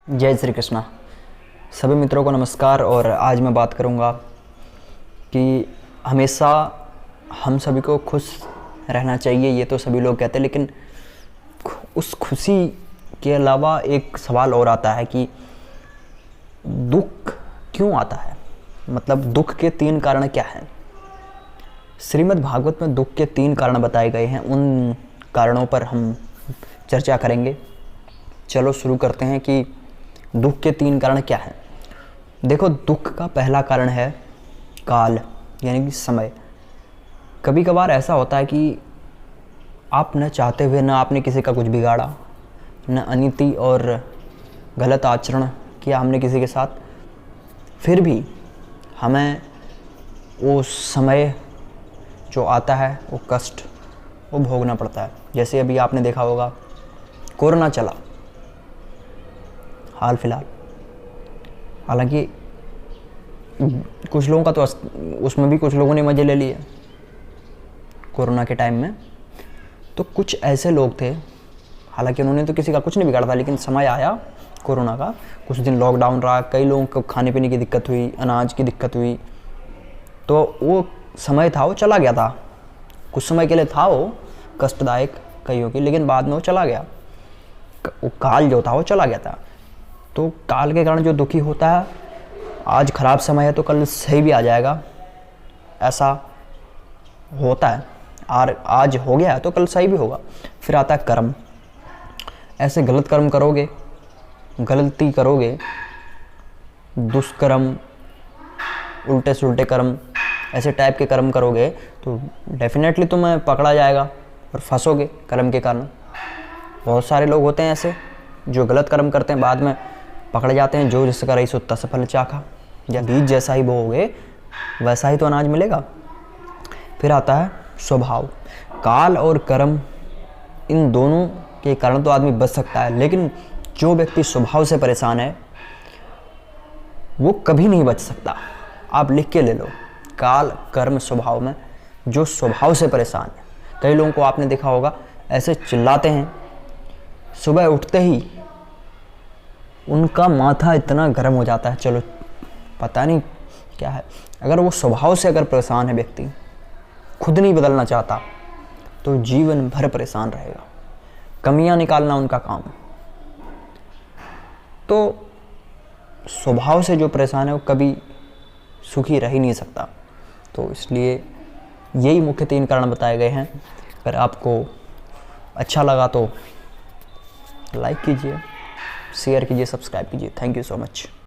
जय श्री कृष्णा। सभी मित्रों को नमस्कार। और आज मैं बात करूंगा कि हमेशा हम सभी को खुश रहना चाहिए, ये तो सभी लोग कहते हैं, लेकिन उस खुशी के अलावा एक सवाल और आता है कि दुख क्यों आता है, मतलब दुख के 3 कारण क्या हैं। श्रीमद् भागवत में दुख के 3 कारण बताए गए हैं, उन कारणों पर हम चर्चा करेंगे। चलो शुरू करते हैं कि दुख के 3 कारण क्या हैं। देखो, दुख का पहला कारण है काल, यानी कि समय। कभी कभार ऐसा होता है कि आप न चाहते हुए न आपने किसी का कुछ बिगाड़ा, न अनीति और गलत आचरण किया हमने किसी के साथ, फिर भी हमें वो समय जो आता है वो कष्ट वो भोगना पड़ता है। जैसे अभी आपने देखा होगा कोरोना चला हाल फिलहाल, हालांकि कुछ लोगों का तो उसमें भी कुछ लोगों ने मज़े ले लिए कोरोना के टाइम में। तो कुछ ऐसे लोग थे, हालांकि उन्होंने तो किसी का कुछ नहीं बिगाड़ा था, लेकिन समय आया कोरोना का, कुछ दिन लॉकडाउन रहा, कई लोगों को खाने पीने की दिक्कत हुई, अनाज की दिक्कत हुई। तो वो समय था, वो चला गया था। कुछ समय के लिए था वो कष्टदायक कईयों की, लेकिन बाद में वो चला गया। वो काल जो था वो चला गया था। तो काल के कारण जो दुखी होता है, आज ख़राब समय है तो कल सही भी आ जाएगा, ऐसा होता है। और आज हो गया है तो कल सही भी होगा। फिर आता है कर्म। ऐसे गलत कर्म करोगे, गलती करोगे, दुष्कर्म, उल्टे सुलटे कर्म, ऐसे टाइप के कर्म करोगे तो डेफिनेटली तुम्हें पकड़ा जाएगा और फंसोगे कर्म के कारण। बहुत सारे लोग होते हैं ऐसे जो गलत कर्म करते हैं, बाद में पकड़े जाते हैं। जो जिसका रईस उतना सफल चाखा, या बीज जैसा ही बोओगे वैसा ही तो अनाज मिलेगा। फिर आता है स्वभाव। काल और कर्म, इन दोनों के कारण तो आदमी बच सकता है, लेकिन जो व्यक्ति स्वभाव से परेशान है वो कभी नहीं बच सकता। आप लिख के ले लो, काल कर्म स्वभाव में जो स्वभाव से परेशान है। कई लोगों को आपने देखा होगा ऐसे चिल्लाते हैं, सुबह उठते ही उनका माथा इतना गर्म हो जाता है, चलो पता नहीं क्या है। अगर वो स्वभाव से अगर परेशान है व्यक्ति, खुद नहीं बदलना चाहता, तो जीवन भर परेशान रहेगा। कमियां निकालना उनका काम। तो स्वभाव से जो परेशान है वो कभी सुखी रह ही नहीं सकता। तो इसलिए यही मुख्य 3 कारण बताए गए हैं। अगर आपको अच्छा लगा तो लाइक कीजिए, शेयर कीजिए, सब्सक्राइब कीजिए। Thank you so much.